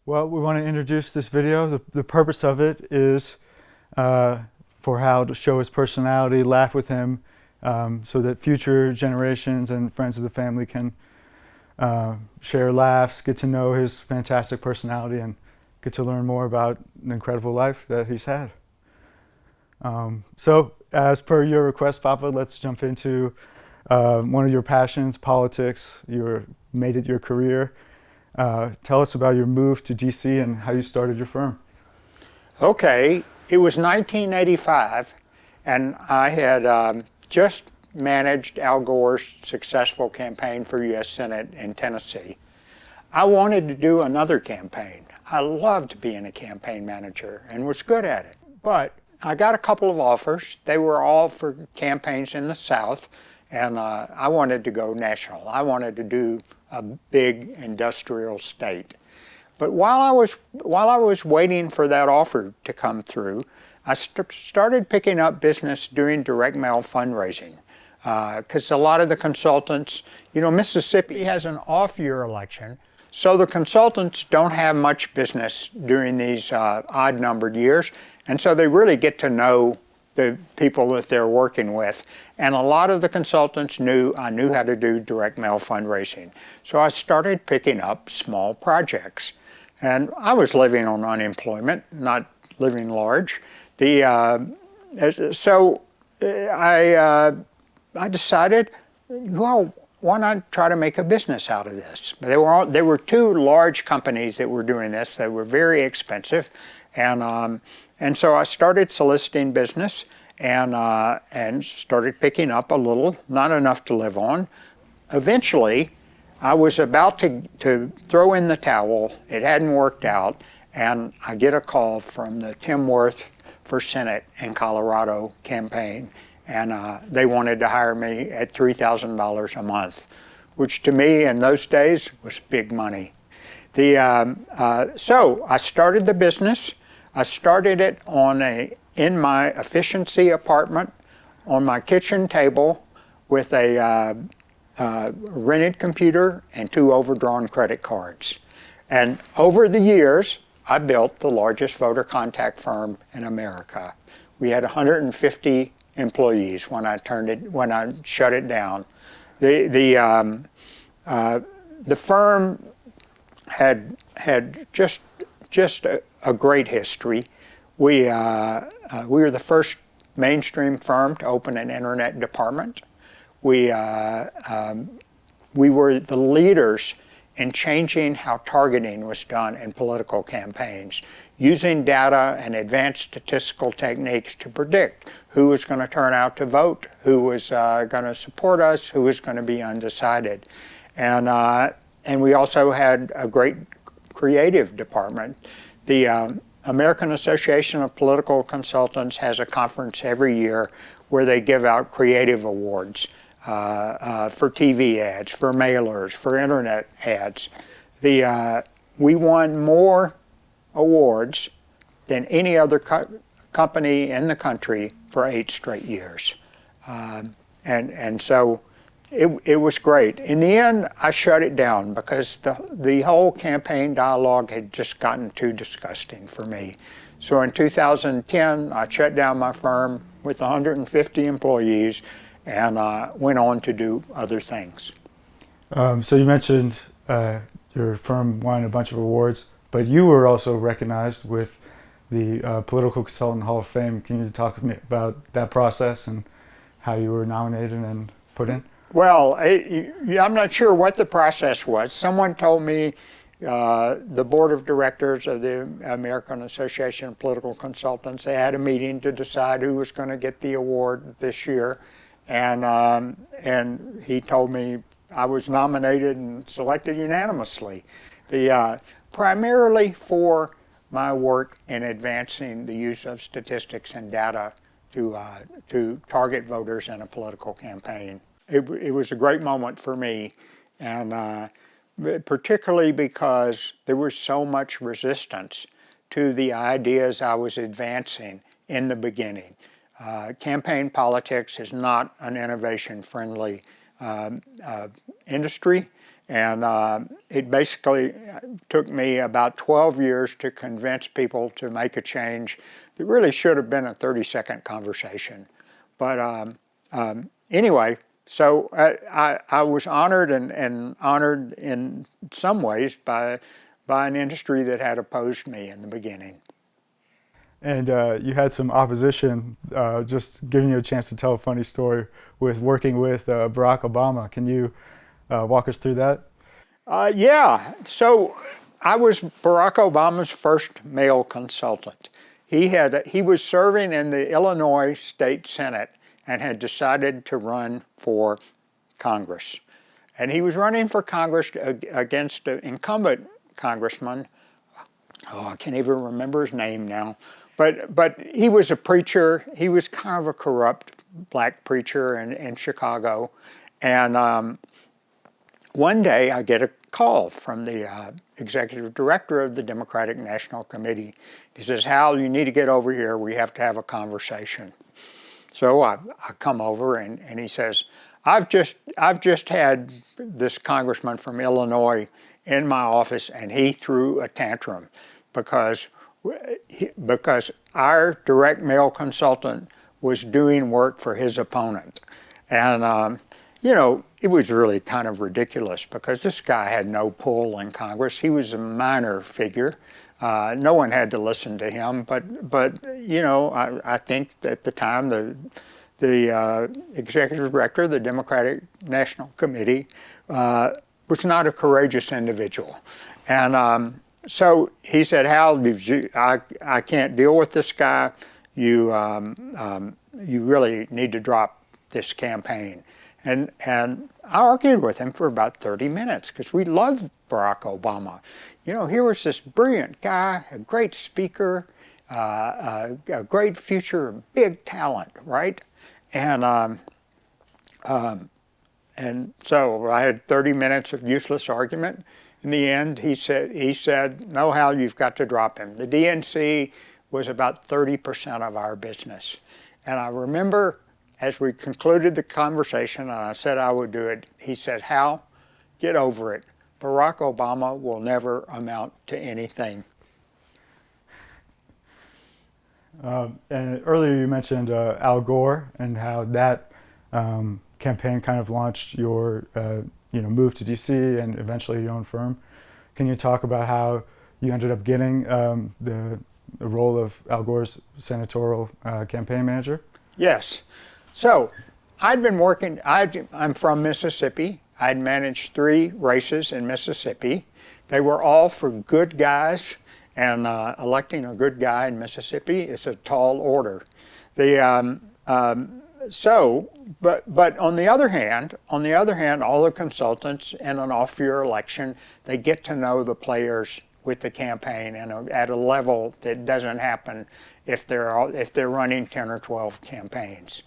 Well, we want to introduce this video. The purpose of it is for Hal to show his personality, laugh with him, so that future generations and friends of the family can share laughs, get to know his fantastic personality, and get to learn more about the incredible life that he's had. So, as per your request, Papa, let's jump into one of your passions, politics. You made it your career. Tell us about your move to DC and how you started your firm. Okay, it was 1985, and I had just managed Al Gore's successful campaign for U.S. Senate in Tennessee. I wanted to do another campaign. I loved being a campaign manager and was good at it. But I got a couple of offers. They were all for campaigns in the South, and I wanted to go national. I wanted to do a big industrial state. But while I was waiting for that offer to come through, I started picking up business doing direct mail fundraising. Because a lot of the consultants, Mississippi has an off-year election, so the consultants don't have much business during these odd-numbered years, and so they really get to know the people that they're working with. And a lot of the consultants knew I knew how to do direct mail fundraising. So I started picking up small projects. And I was living on unemployment, not living large. So I decided, well, why not try to make a business out of this? There were two large companies that were doing this. They were very expensive. And so I started soliciting business and started picking up a little, not enough to live on. Eventually, I was about to throw in the towel. It hadn't worked out, and I get a call from the Tim Worth for Senate in Colorado campaign, and they wanted to hire me at $3,000 a month, which to me in those days was big money. So I started the business. I started it in my efficiency apartment on my kitchen table with a rented computer and 2 overdrawn credit cards. And over the years, I built the largest voter contact firm in America. We had 150 employees when I shut it down. The firm had just a great history. We were the first mainstream firm to open an internet department. We were the leaders in changing how targeting was done in political campaigns, using data and advanced statistical techniques to predict who was going to turn out to vote, who was going to support us, who was going to be undecided. And we also had a great creative department. The American Association of Political Consultants has a conference every year where they give out creative awards for TV ads, for mailers, for internet ads. We won more awards than any other company in the country for 8 straight years. And so it was great. In the end, I shut it down because the whole campaign dialogue had just gotten too disgusting for me. So in 2010, I shut down my firm with 150 employees and went on to do other things. So you mentioned your firm won a bunch of awards, but you were also recognized with the Political Consultant Hall of Fame. Can you talk to me about that process and how you were nominated and put in? Well, I'm not sure what the process was. Someone told me the board of directors of the American Association of Political Consultants, they had a meeting to decide who was going to get the award this year. And he told me I was nominated and selected unanimously. Primarily for my work in advancing the use of statistics and data to target voters in a political campaign. It was a great moment for me, and particularly because there was so much resistance to the ideas I was advancing in the beginning. Campaign politics is not an innovation-friendly industry, And it basically took me about 12 years to convince people to make a change. It really should have been a 30-second conversation. But anyway, so I was honored and honored in some ways by an industry that had opposed me in the beginning. And you had some opposition, just giving you a chance to tell a funny story with working with Barack Obama. Can you walk us through that? Yeah, so I was Barack Obama's first male consultant. He was serving in the Illinois State Senate and had decided to run for Congress. And he was running for Congress against an incumbent congressman. Oh, I can't even remember his name now. But he was a preacher. He was kind of a corrupt black preacher in Chicago. And one day I get a call from the executive director of the Democratic National Committee. He says, "Hal, you need to get over here. We have to have a conversation." So I come over and he says, I've just had this congressman from Illinois in my office and he threw a tantrum because our direct mail consultant was doing work for his opponent. And you know, it was really kind of ridiculous because this guy had no pull in Congress. He was a minor figure. No one had to listen to him, but you know, I think at the time the executive director of the Democratic National Committee was not a courageous individual. And so he said, "Hal, I can't deal with this guy. You really need to drop this campaign." And I argued with him for about 30 minutes because we loved Barack Obama. You know, here was this brilliant guy, a great speaker, a great future, big talent, right? And so I had 30 minutes of useless argument. In the end, he said, "No, Hal, you've got to drop him." The DNC was about 30% of our business. And I remember as we concluded the conversation and I said I would do it, he said, "Hal, get over it. Barack Obama will never amount to anything." And earlier you mentioned Al Gore and how that campaign kind of launched your move to DC and eventually your own firm. Can you talk about how you ended up getting the role of Al Gore's senatorial campaign manager? Yes. So I'd been working, I'm from Mississippi. I'd managed 3 races in Mississippi. They were all for good guys, and electing a good guy in Mississippi is a tall order. But on the other hand, all the consultants in an off-year election, they get to know the players with the campaign and at a level that doesn't happen if they're running 10 or 12 campaigns.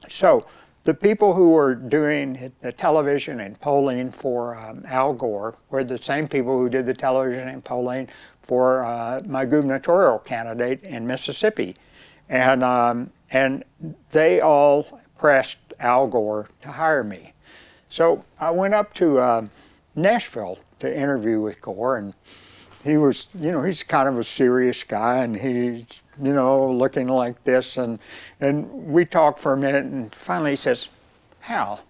So the people who were doing the television and polling for Al Gore were the same people who did the television and polling for my gubernatorial candidate in Mississippi. And they all pressed Al Gore to hire me. So I went up to Nashville to interview with Gore, and he was, he's kind of a serious guy, and he's, looking like this, and we talked for a minute, and finally he says, "Hal,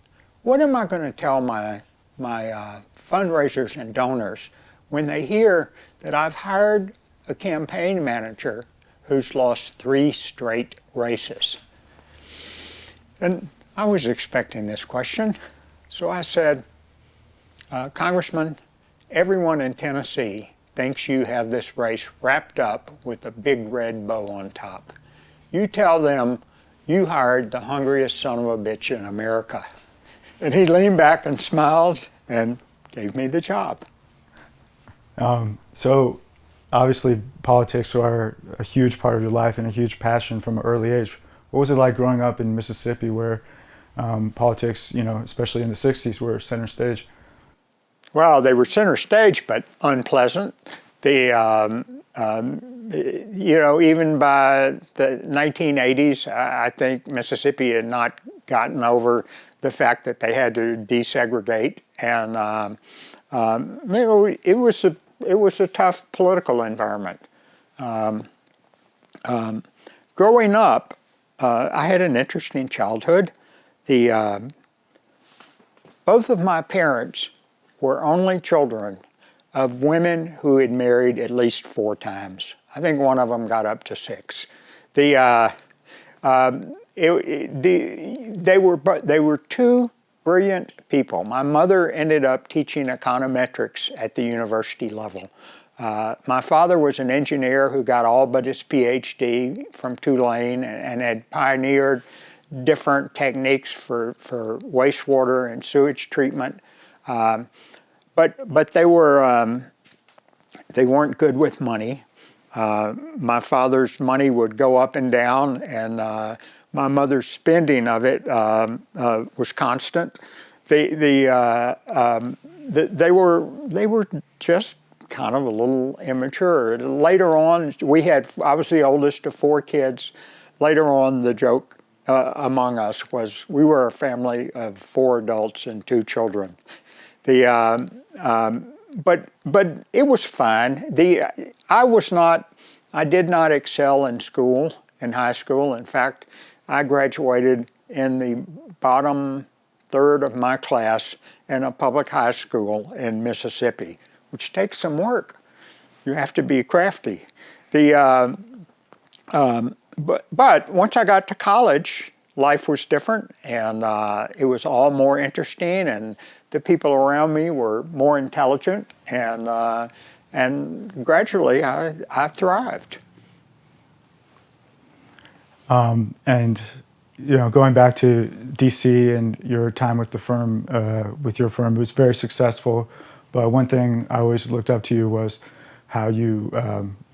what am I going to tell my fundraisers and donors when they hear that I've hired a campaign manager who's lost 3 straight races?" And I was expecting this question, so I said, "Congressman, everyone in Tennessee thinks you have this race wrapped up with a big red bow on top. You tell them you hired the hungriest son of a bitch in America." And he leaned back and smiled and gave me the job. So obviously politics are a huge part of your life and a huge passion from an early age. What was it like growing up in Mississippi where politics, especially in the 60s, were center stage? Well, they were center stage, but unpleasant. you know, even by the 1980s, I think Mississippi had not gotten over the fact that they had to desegregate, and you know, it was a tough political environment. Growing up, I had an interesting childhood. Both of my parents were only children of women who had married at least 4 times. I think one of them got up to 6. They were 2 brilliant people. My mother ended up teaching econometrics at the university level. My father was an engineer who got all but his PhD from Tulane and had pioneered different techniques for wastewater and sewage treatment. But they weren't good with money. My father's money would go up and down, and my mother's spending of it was constant. They were just kind of a little immature. Later on, I was the oldest of 4 kids. Later on, the joke among us was we were a family of 4 adults and 2 children. But it was fine. I did not excel in school, in high school. In fact, I graduated in the bottom third of my class in a public high school in Mississippi, which takes some work. You have to be crafty. But once I got to college, life was different, and it was all more interesting, and the people around me were more intelligent, and gradually I thrived. And you know, going back to DC and your time with the firm, with your firm, it was very successful. But one thing I always looked up to you was how you,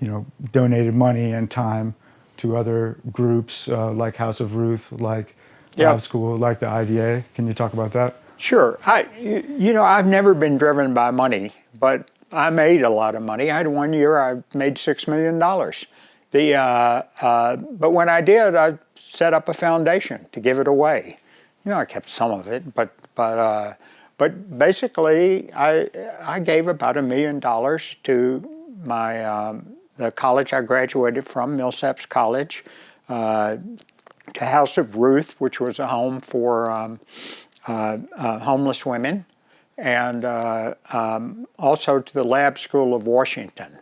you know, donated money and time to other groups like House of Ruth, like Lab School, like the IDA. Can you talk about that? Sure. You know, I've never been driven by money, but I made a lot of money. I had one year I made $6 million. But when I did, I set up a foundation to give it away. You know, I kept some of it, but basically I gave about $1 million to my the college I graduated from, Millsaps College, to House of Ruth, which was a home for homeless women, and also to the Lab School of Washington.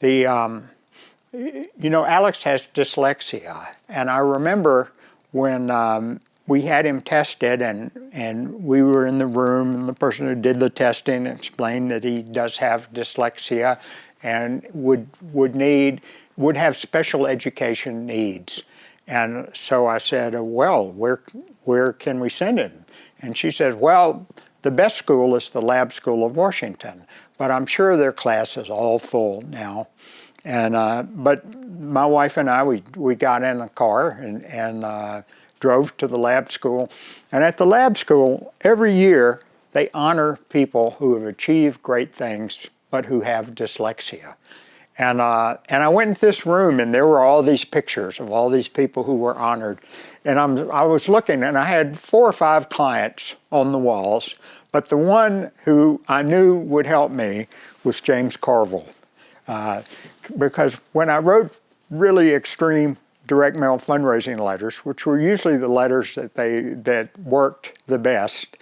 You know, Alex has dyslexia, and I remember when we had him tested, and we were in the room, and the person who did the testing explained that he does have dyslexia and would have special education needs. And so I said, well, where can we send him? And she said, well, the best school is the Lab School of Washington, but I'm sure their class is all full now. And but my wife and I, we got in a car and drove to the Lab School. And at the Lab School, every year they honor people who have achieved great things but who have dyslexia. And I went into this room, and there were all these pictures of all these people who were honored. And I was looking, and I had 4 or 5 clients on the walls, but the one who I knew would help me was James Carville. Because when I wrote really extreme direct mail fundraising letters, which were usually the letters that worked the best,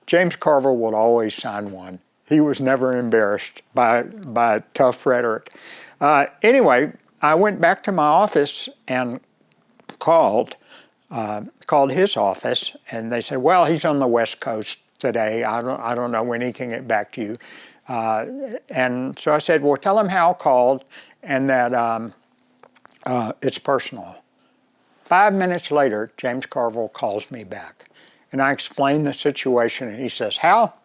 James Carville would always sign one. He was never embarrassed by tough rhetoric. Anyway, I went back to my office and called his office, and they said, well, he's on the West Coast today. I don't know when he can get back to you. And so I said, well, tell him Hal called and that it's personal. 5 minutes later, James Carville calls me back, and I explained the situation, and he says, Hal,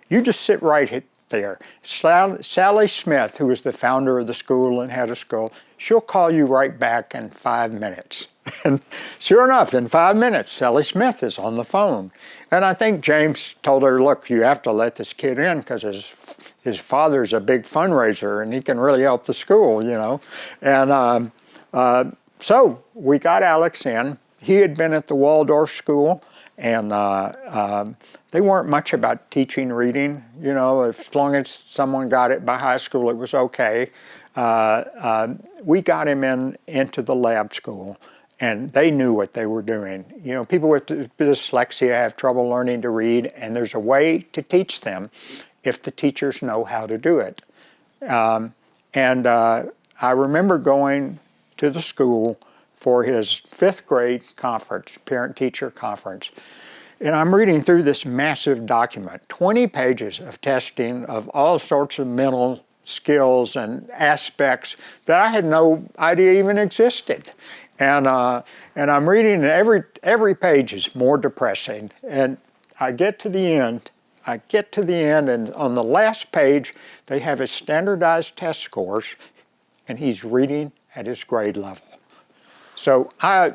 you just sit right there. Sally Smith, who was the founder of the school and head of school, she'll call you right back in 5 minutes. And sure enough, in 5 minutes, Sally Smith is on the phone. And I think James told her, look, you have to let this kid in because his father's a big fundraiser and he can really help the school, you know. And so we got Alex in. He had been at the Waldorf school, and they weren't much about teaching reading, you know. As long as someone got it by high school, it was okay. We got him into the lab school, and they knew what they were doing. You know, people with dyslexia have trouble learning to read, and there's a way to teach them if the teachers know how to do it. I remember going to the school for his 5th grade conference, parent-teacher conference. And I'm reading through this massive document, 20 pages of testing of all sorts of mental skills and aspects that I had no idea even existed. And I'm reading, and every page is more depressing. And I get to the end, and on the last page, they have his standardized test scores, and he's reading at his grade level. So I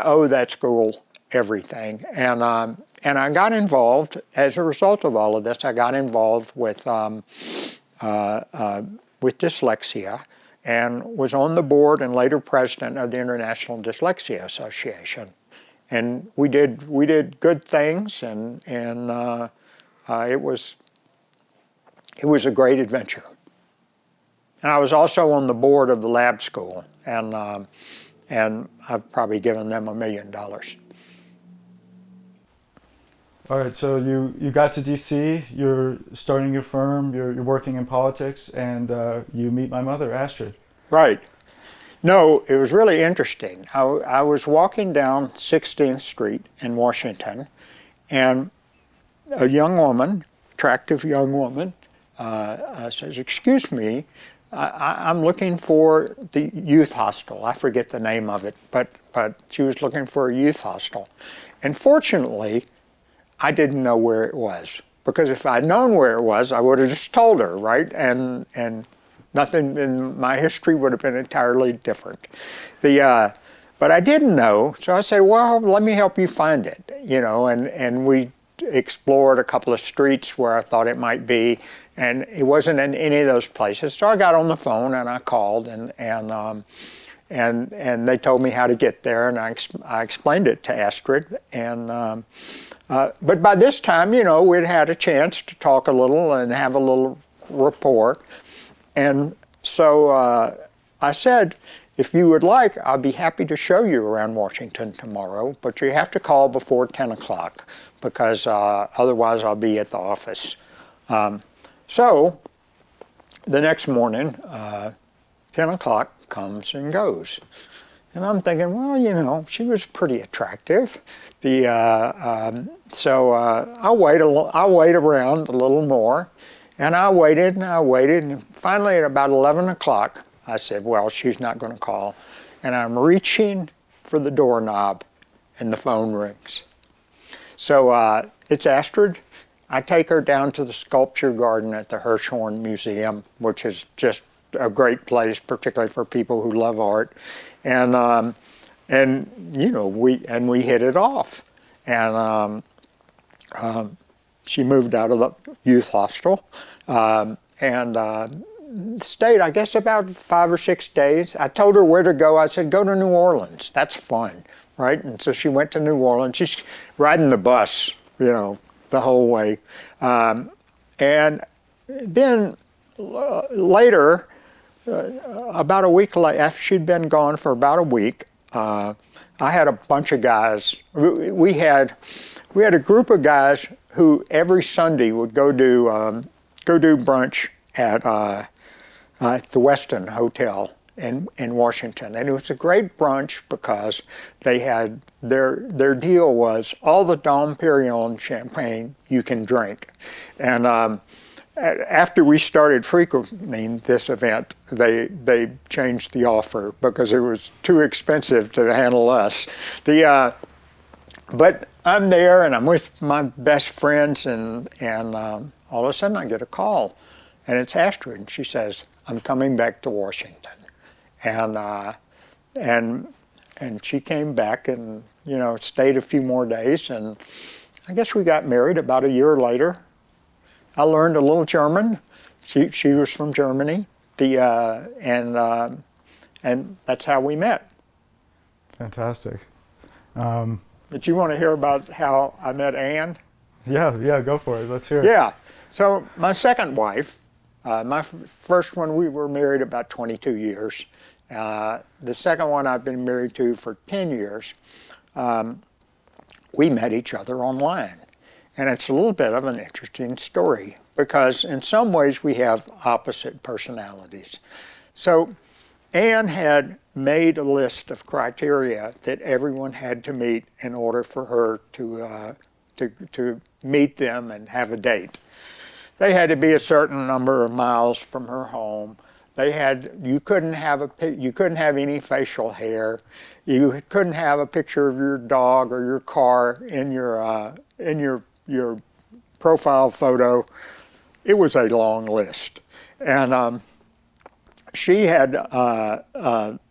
owe that school everything. And I got involved, as a result of all of this, I got involved with dyslexia, and was on the board and later president of the International Dyslexia Association. And we did good things, and it was a great adventure. And I was also on the board of the lab school, and I've probably given them $1 million. All right, so you got to DC, you're starting your firm, you're working in politics, and you meet my mother, Astrid. Right. No, it was really interesting. I was walking down 16th Street in Washington, and a young woman, attractive young woman, says, "Excuse me, I'm looking for the youth hostel." I forget the name of it, but she was looking for a youth hostel. And fortunately, I didn't know where it was, because if I'd known where it was, I would have just told her, right? And nothing in my history would have been entirely different. But I didn't know, so I said, "Well, let me help you find it," you know. And we explored a couple of streets where I thought it might be, and it wasn't in any of those places. So I got on the phone and I called, and they told me how to get there, and I explained it to Astrid, and. But by this time, you know, we'd had a chance to talk a little and have a little rapport. And so I said, "If you would like, I'll be happy to show you around Washington tomorrow, but you have to call before 10 o'clock, because otherwise I'll be at the office." So the next morning, 10 o'clock comes and goes. And I'm thinking, well, you know, she was pretty attractive. So I'll wait around a little more. And I waited, and finally at about 11 o'clock, I said, well, she's not going to call. And I'm reaching for the doorknob, and the phone rings. So it's Astrid. I take her down to the sculpture garden at the Hirshhorn Museum, which is just a great place, particularly for people who love art. And you know, we hit it off. And she moved out of the youth hostel and stayed, I guess, about 5 or 6 days. I told her where to go. I said, "Go to New Orleans. That's fun," right? And so she went to New Orleans. She's riding the bus, you know, the whole way. And then later, about a week later, after she'd been gone for about a week, I had a bunch of guys. We had a group of guys who every Sunday would go do brunch at the Westin Hotel in Washington, and it was a great brunch because they had their deal was all the Dom Perignon champagne you can drink, and after we started frequenting this event, they changed the offer because it was too expensive to handle us. But I'm there and I'm with my best friends, and all of a sudden I get a call, and it's Astrid, and she says, "I'm coming back to Washington," and she came back and, you know, stayed a few more days, and I guess we got married about a year later. I learned a little German, She was from Germany, and that's how we met. Fantastic. But you want to hear about how I met Ann? Yeah, go for it. Let's hear it. Yeah. So my second wife, my first one, we were married about 22 years. The second one I've been married to for 10 years. We met each other online. And it's a little bit of an interesting story because in some ways we have opposite personalities. So Ann had made a list of criteria that everyone had to meet in order for her to meet them and have a date. They had to be a certain number of miles from her home. You couldn't have any facial hair. You couldn't have a picture of your dog or your car in your profile photo. It was a long list, and she had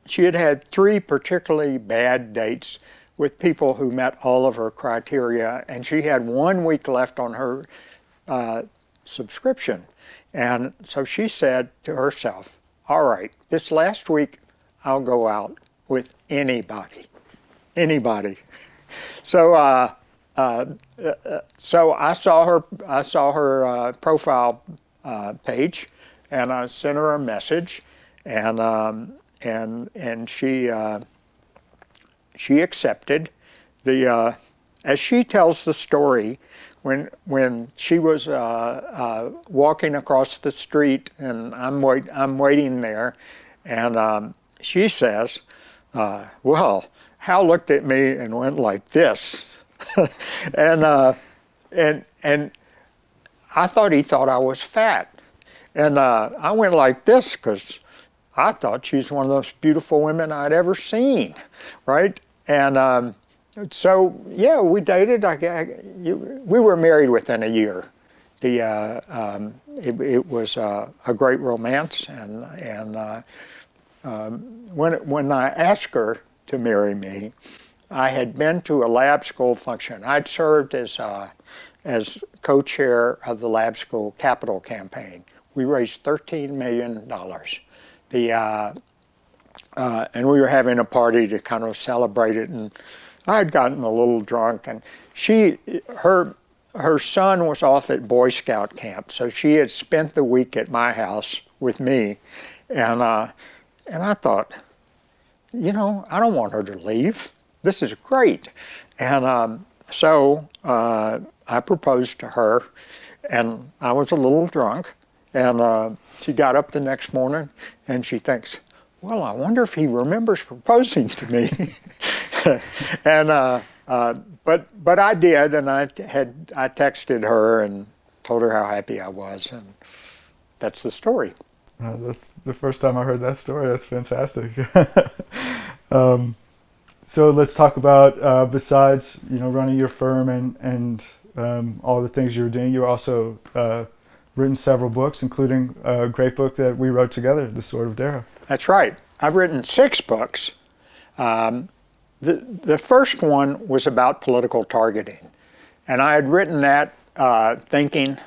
had 3 particularly bad dates with people who met all of her criteria, and she had 1 week left on her subscription. And so she said to herself, all right, this last week I'll go out with anybody. So so I saw her profile page, and I sent her a message, and she accepted. As she tells the story, when she was walking across the street, and I'm waiting there, and she says, well, Hal looked at me and went like this. and I thought he thought I was fat. And I went like this because I thought she's one of those beautiful women I'd ever seen, right? And so, yeah, we dated. We were married within a year. It was a great romance. And when I asked her to marry me, I had been to a lab school function. I'd served as co-chair of the lab school capital campaign. We raised $13 million. And we were having a party to kind of celebrate it, and I had gotten a little drunk, and her son was off at Boy Scout camp, so she had spent the week at my house with me, and I thought, you know, I don't want her to leave. This is great. And so I proposed to her, and I was a little drunk, and she got up the next morning, and she thinks, well, I wonder if he remembers proposing to me. And but I did, and I texted her and told her how happy I was, and that's the story. That's the first time I heard that story. That's fantastic. So let's talk about besides running your firm and all the things you're doing. You're also written several books, including a great book that we wrote together, The Sword of Dara. That's right. I've written 6 books. The first one was about political targeting, and I had written that thinking,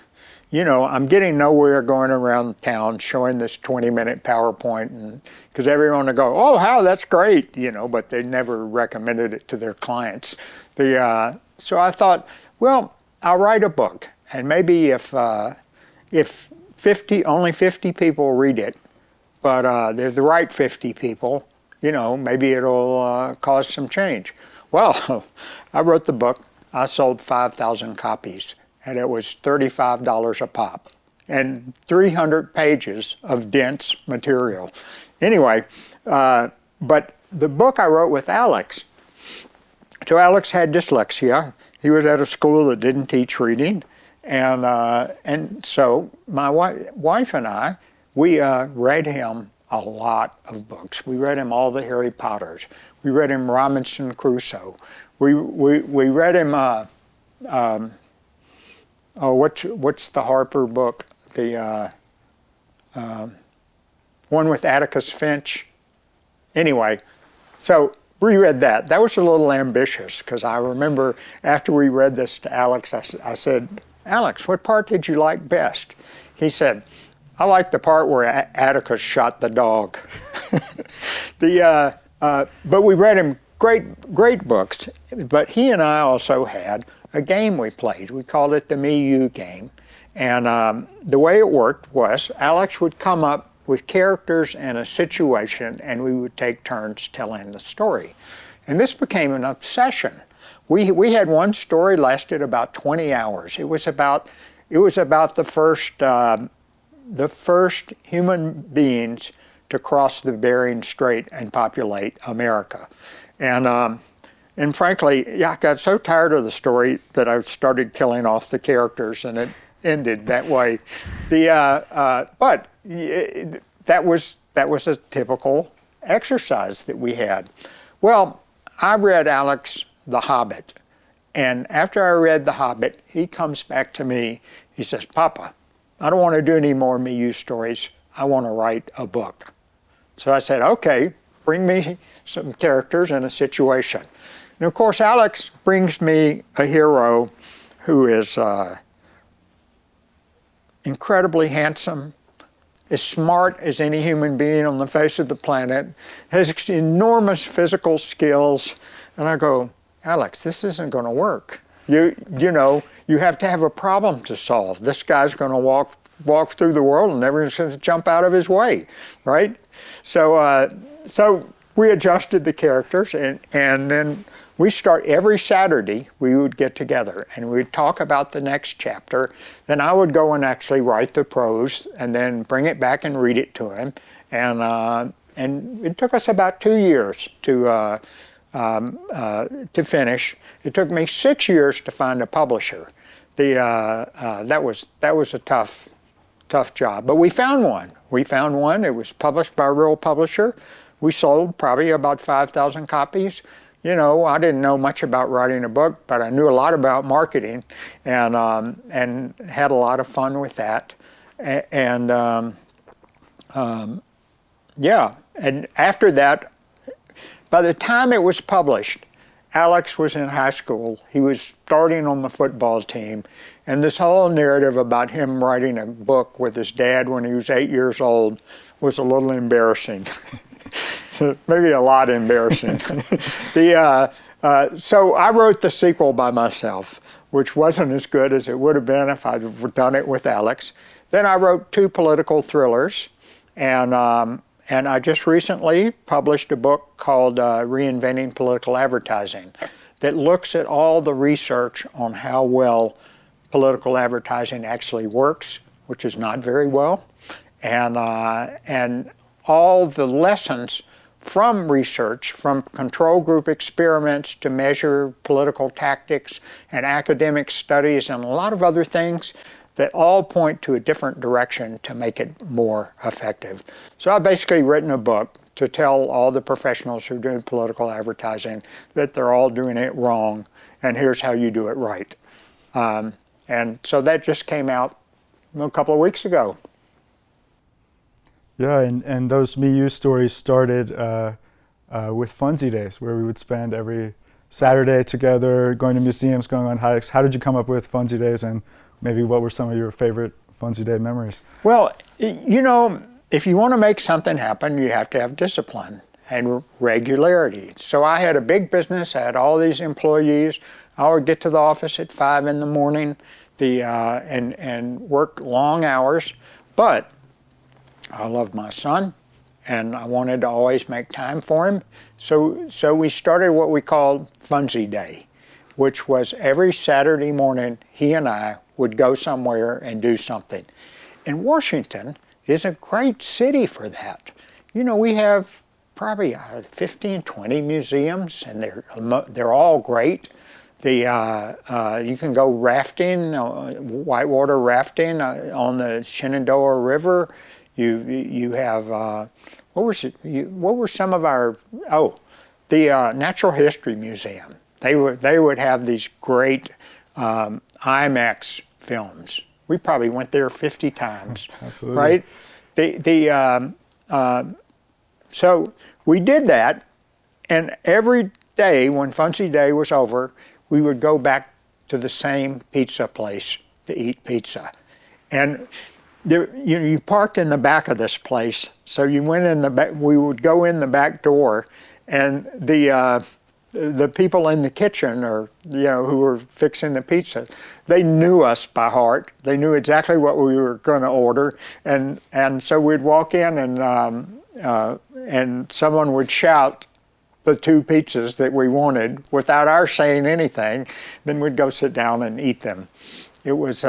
I'm getting nowhere going around town showing this 20-minute PowerPoint, and because everyone would go, oh, Hal, that's great, but they never recommended it to their clients. So I thought, well, I'll write a book, and maybe if only 50 people read it, but they're the right 50 people, maybe it'll cause some change. Well, I wrote the book. I sold 5,000 copies, and it was $35 a pop, and 300 pages of dense material. Anyway, but the book I wrote with Alex. So Alex had dyslexia. He was at a school that didn't teach reading, and so my wife and I, we read him a lot of books. We read him all the Harry Potters. We read him Robinson Crusoe. We read him what's the Harper book? The one with Atticus Finch. Anyway, so we read that. That was a little ambitious because I remember after we read this to Alex, I said, Alex, what part did you like best? He said, I like the part where Atticus shot the dog. But we read him great books. But he and I also had a game we played. We called it the Me-You game. And the way it worked was Alex would come up with characters and a situation, and we would take turns telling the story. And this became an obsession. We had one story lasted about 20 hours. It was about the first human beings to cross the Bering Strait and populate America. And frankly, yeah, I got so tired of the story that I started killing off the characters, and it ended that way. But that was a typical exercise that we had. Well, I read Alex The Hobbit, and after I read The Hobbit, he comes back to me. He says, "Papa, I don't want to do any more Me-You stories. I want to write a book." So I said, "Okay, bring me some characters and a situation." And of course, Alex brings me a hero who is incredibly handsome, as smart as any human being on the face of the planet, has enormous physical skills. And I go, "Alex, this isn't going to work. You know, you have to have a problem to solve. This guy's going to walk through the world and everyone's going to jump out of his way, right?" So we adjusted the characters, and then we start every Saturday. We would get together and we'd talk about the next chapter. Then I would go and actually write the prose and then bring it back and read it to him. And it took us about 2 years to finish. It took me 6 years to find a publisher. That was a tough job, but we found one. It was published by a real publisher. We sold probably about 5,000 copies. You know, I didn't know much about writing a book, but I knew a lot about marketing, and had a lot of fun with that. Yeah, and after that, by the time it was published, Alex was in high school. He was starting on the football team, and this whole narrative about him writing a book with his dad when he was 8 years old was a little embarrassing. Maybe a lot embarrassing. So I wrote the sequel by myself, which wasn't as good as it would have been if I'd done it with Alex. Then I wrote 2 political thrillers, and I just recently published a book called Reinventing Political Advertising that looks at all the research on how well political advertising actually works, which is not very well, and all the lessons from research, from control group experiments to measure political tactics and academic studies and a lot of other things that all point to a different direction to make it more effective. So I've basically written a book to tell all the professionals who are doing political advertising that they're all doing it wrong, and here's how you do it right. And so that just came out a couple of weeks ago. Yeah, and those Me-You stories started with Funzy Days, where we would spend every Saturday together, going to museums, going on hikes. How did you come up with Funzy Days, and maybe what were some of your favorite Funzy Day memories? Well, you know, if you want to make something happen, you have to have discipline and regularity. So I had a big business. I had all these employees. I would get to the office at 5 in the morning and work long hours. But I love my son, and I wanted to always make time for him. So we started what we called Funzy Day, which was every Saturday morning he and I would go somewhere and do something. And Washington is a great city for that. You know, we have probably 15, 20 museums, and they're all great. You can go rafting, whitewater rafting on the Shenandoah River. You have what were some of our the Natural History Museum. They would have these great IMAX films. We probably went there 50 times. Absolutely. Right? So we did that, and every day when Funzy Day was over, we would go back to the same pizza place to eat pizza. And you parked in the back of this place, so you went in the back. We would go in the back door, and the people in the kitchen, or who were fixing the pizza, they knew us by heart. They knew exactly what we were going to order, and so we'd walk in, and someone would shout the 2 pizzas that we wanted without our saying anything. Then we'd go sit down and eat them. It was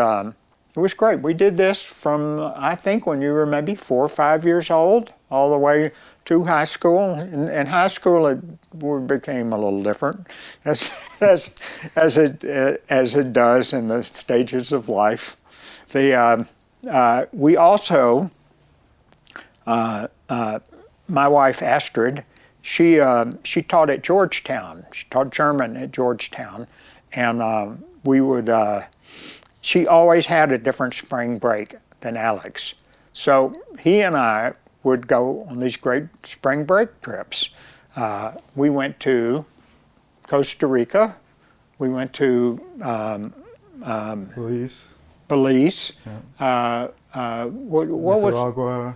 great. We did this from, I think, when you were maybe 4 or 5 years old, all the way to high school. In high school, it became a little different, as it does in the stages of life. We also, my wife Astrid, she taught at Georgetown. She taught German at Georgetown, and she always had a different spring break than Alex. So he and I would go on these great spring break trips. We went to Costa Rica. We went to Belize. Yeah. What Nicaragua.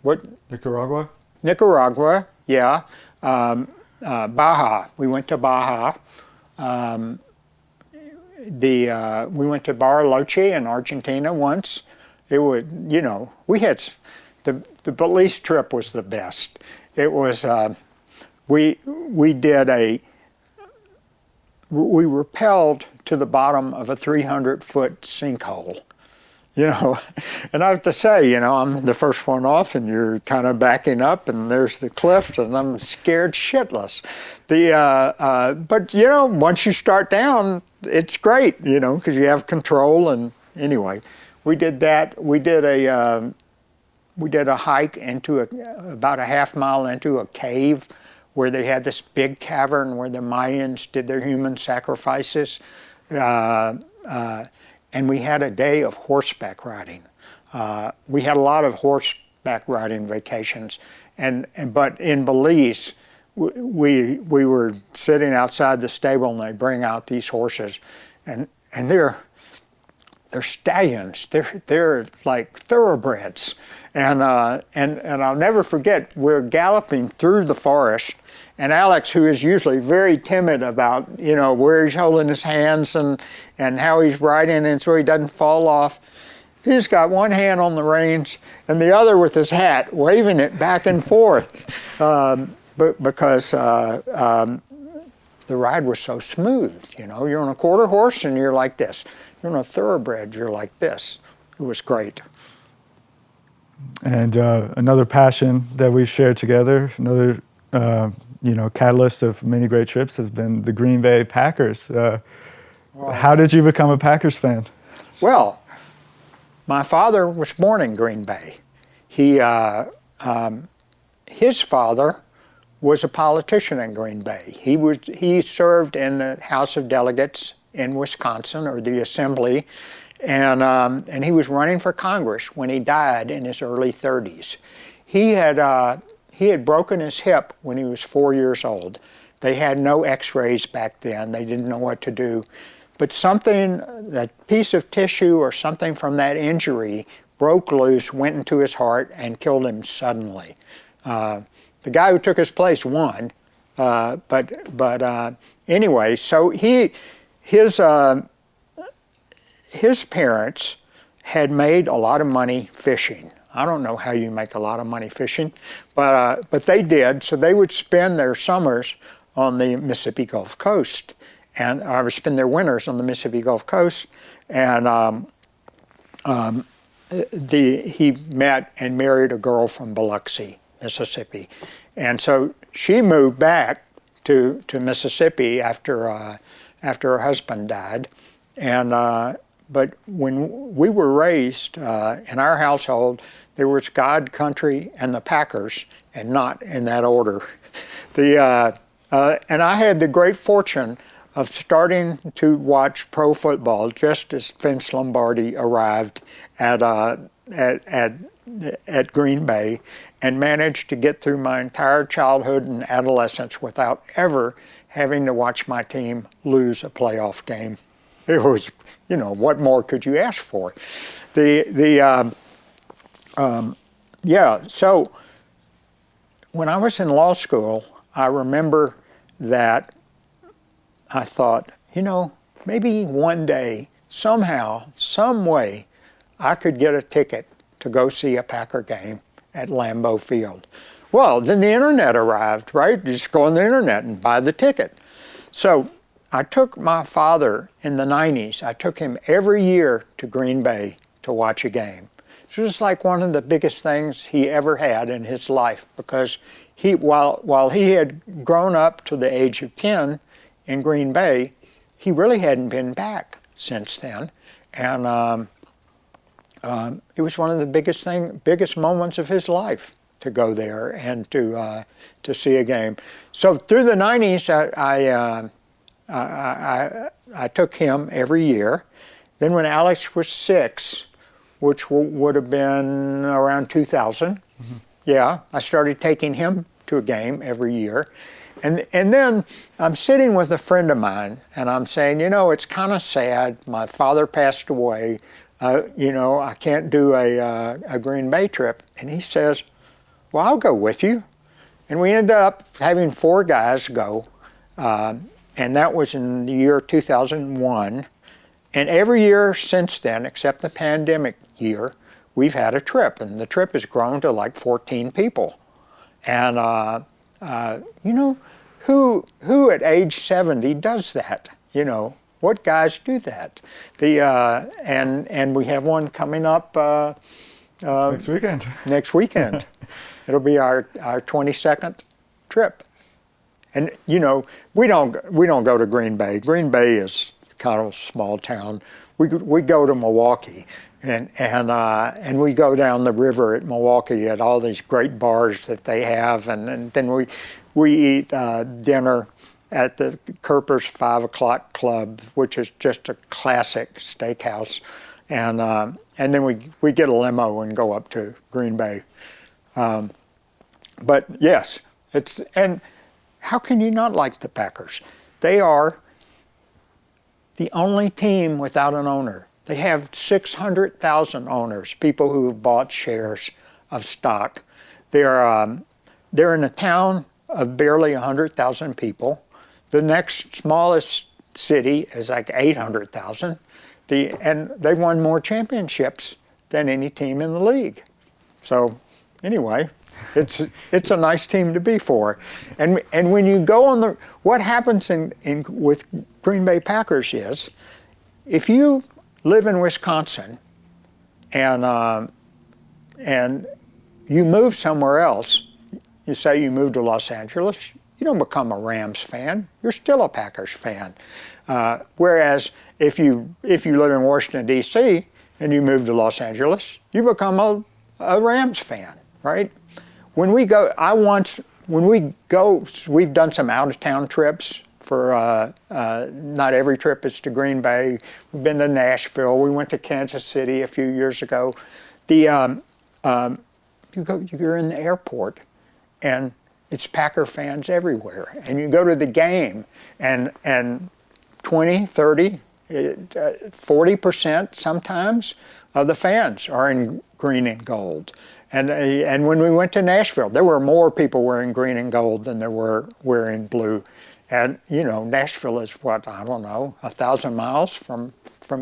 What? Nicaragua? Nicaragua, yeah. Baja. We went to Baja. We went to Bariloche in Argentina once. It was, we had the Belize trip was the best. It was we rappelled to the bottom of a 300-foot sinkhole. And I have to say, I'm the first one off, and you're kind of backing up, and there's the cliff, and I'm scared shitless. But once you start down, it's great, because you have control. And anyway, we did that. We did a hike into about a half mile into a cave where they had this big cavern where the Mayans did their human sacrifices. And we had a day of horseback riding. We had a lot of horseback riding vacations, but in Belize, we were sitting outside the stable, and they bring out these horses, and they're stallions. They're like thoroughbreds, and I'll never forget. We're galloping through the forest. And Alex, who is usually very timid about, where he's holding his hands and how he's riding, and so he doesn't fall off, he's got one hand on the reins and the other with his hat, waving it back and forth, because the ride was so smooth. You're on a quarter horse and you're like this. You're on a thoroughbred, you're like this. It was great. And another passion that we've shared together, another catalyst of many great trips has been the Green Bay Packers. How did you become a Packers fan? Well, my father was born in Green Bay. His father was a politician in Green Bay. He served in the House of Delegates in Wisconsin, or the Assembly, and he was running for Congress when he died in his early 30s. He had broken his hip when he was 4 years old. They had no x-rays back then. They didn't know what to do. But a piece of tissue or something from that injury broke loose, went into his heart, and killed him suddenly. The guy who took his place won. But anyway, so his parents had made a lot of money fishing. I don't know how you make a lot of money fishing, but they did. So they would spend their summers on the Mississippi Gulf Coast, and I would spend their winters on the Mississippi Gulf Coast. And he met and married a girl from Biloxi, Mississippi, and so she moved back to Mississippi after her husband died, and. But when we were raised in our household, there was God, country, and the Packers, and not in that order. And I had the great fortune of starting to watch pro football just as Vince Lombardi arrived at Green Bay, and managed to get through my entire childhood and adolescence without ever having to watch my team lose a playoff game. It was, what more could you ask for? Yeah, so when I was in law school, I remember that I thought, maybe one day, somehow, some way, I could get a ticket to go see a Packer game at Lambeau Field. Well, then the internet arrived, right? You just go on the internet and buy the ticket. So I took my father in the 90s, I took him every year to Green Bay to watch a game. It was like one of the biggest things he ever had in his life, because while he had grown up to the age of 10 in Green Bay, he really hadn't been back since then. And it was one of the biggest moments of his life to go there and to see a game. So through the 90s, I took him every year. Then when Alex was 6, which would have been around 2000, yeah, I started taking him to a game every year. And then I'm sitting with a friend of mine, and I'm saying, it's kind of sad. My father passed away. I can't do a Green Bay trip. And he says, well, I'll go with you. And we ended up having 4 guys go, and that was in the year 2001. And every year since then, except the pandemic year, we've had a trip, and the trip has grown to like 14 people. And who at age 70 does that? What guys do that? And we have one coming up Next weekend. Next weekend. It'll be our 22nd trip. And we don't go to Green Bay. Green Bay is kind of a small town. We go to Milwaukee, and we go down the river at Milwaukee at all these great bars that they have, and then we eat dinner at the Kerper's 5 o'clock Club, which is just a classic steakhouse, and then we get a limo and go up to Green Bay. But yes, and how can you not like the Packers? They are the only team without an owner. They have 600,000 owners, people who have bought shares of stock. They're in a town of barely 100,000 people. The next smallest city is like 800,000. And they've won more championships than any team in the league. So anyway, it's a nice team to be for. And when you go on what happens with Green Bay Packers is, if you live in Wisconsin and you move somewhere else, you say you move to Los Angeles, you don't become a Rams fan. You're still a Packers fan. Whereas if you live in Washington, D.C., and you move to Los Angeles, you become a Rams fan, right? We've done some out-of-town trips. Not every trip is to Green Bay. We've been to Nashville. We went to Kansas City a few years ago. You're in the airport, and it's Packer fans everywhere. And you go to the game, and 20, 30, 40% sometimes of the fans are in green and gold. And when we went to Nashville, there were more people wearing green and gold than there were wearing blue. And Nashville is 1,000 miles from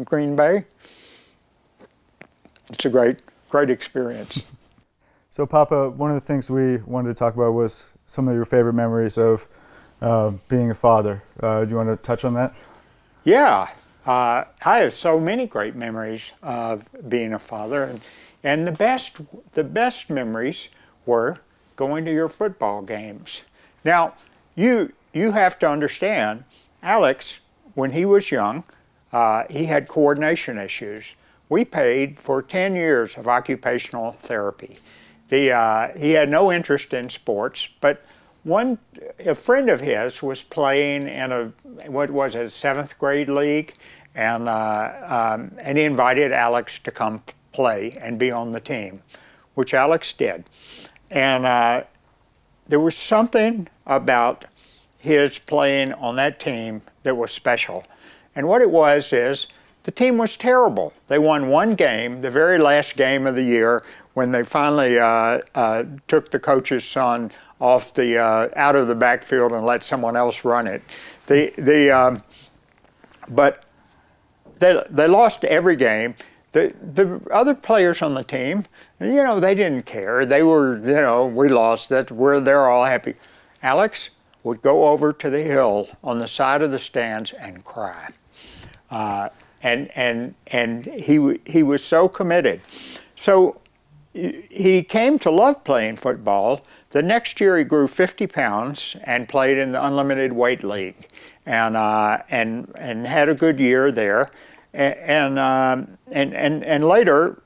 Green Bay. It's a great experience. So Papa, one of the things we wanted to talk about was some of your favorite memories of being a father. Do you want to touch on that? Yeah, I have so many great memories of being a father, and the best memories were going to your football games. Now, you have to understand, Alex, when he was young, he had coordination issues. We paid for 10 years of occupational therapy. He had no interest in sports, but a friend of his was playing in a 7th grade league, and he invited Alex to come play and be on the team, which Alex did. And there was something about his playing on that team that was special. And what it was is, the team was terrible. They won one game, the very last game of the year. when they finally took the coach's son off the out of the backfield and let someone else run it. But they lost every game. The other players on the team, you know, they didn't care. They were, you know, we lost. They're all happy. Alex would go over to the hill on the side of the stands and cry. And he was so committed. So he came to love playing football. The next year he grew 50 pounds and played in the Unlimited Weight League, and had a good year there, and later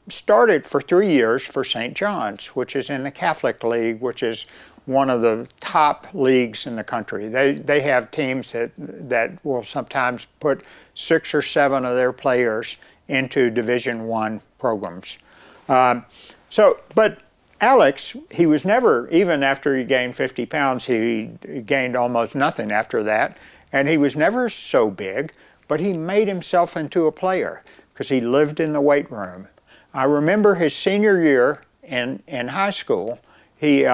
started for 3 years for St. John's, which is in the Catholic League, which is one of the top leagues in the country. They have teams that will sometimes put 6 or 7 of their players into Division I programs. But Alex, he was never, even after he gained 50 pounds, he gained almost nothing after that, and he was never so big, but he made himself into a player because he lived in the weight room. I remember his senior year in high school, they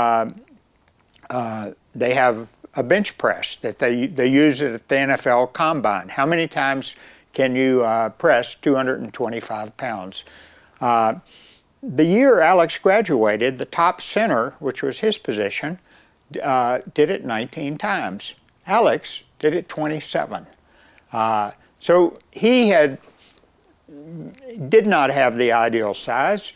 have a bench press that they use it at the NFL Combine. How many times can you press 225 pounds? The year Alex graduated, the top center, which was his position, did it 19 times. Alex did it 27. So he did not have the ideal size,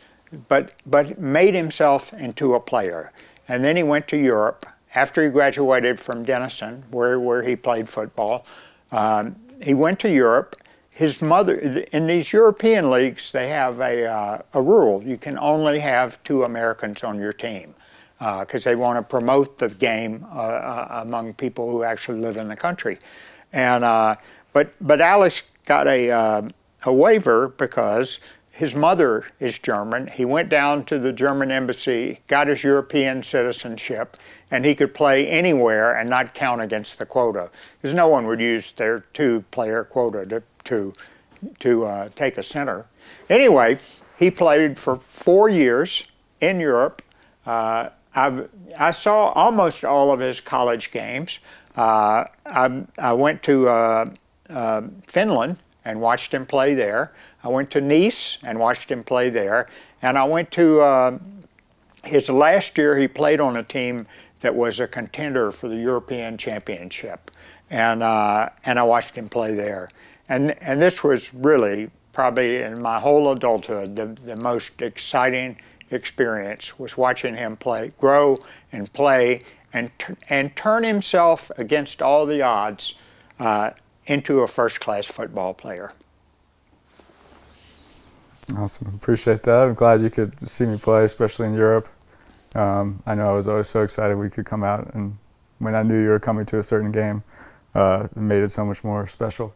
but made himself into a player. And then he went to Europe. After he graduated from Denison, where he played football, he went to Europe. His mother, in these European leagues, they have a rule. You can only have 2 Americans on your team because they want to promote the game among people who actually live in the country. And but Alex got a waiver because his mother is German. He went down to the German embassy, got his European citizenship, and he could play anywhere and not count against the quota, because no one would use their 2-player quota to take a center. Anyway, he played for 4 years in Europe. I saw almost all of his college games. I went to Finland and watched him play there. I went to Nice and watched him play there. And I went to his last year, he played on a team that was a contender for the European Championship. And I watched him play there. And this was really, probably in my whole adulthood, the most exciting experience was watching him grow and play and turn himself against all the odds into a first-class football player. Awesome. Appreciate that. I'm glad you could see me play, especially in Europe. I know I was always so excited we could come out, and when I knew you were coming to a certain game, it made it so much more special.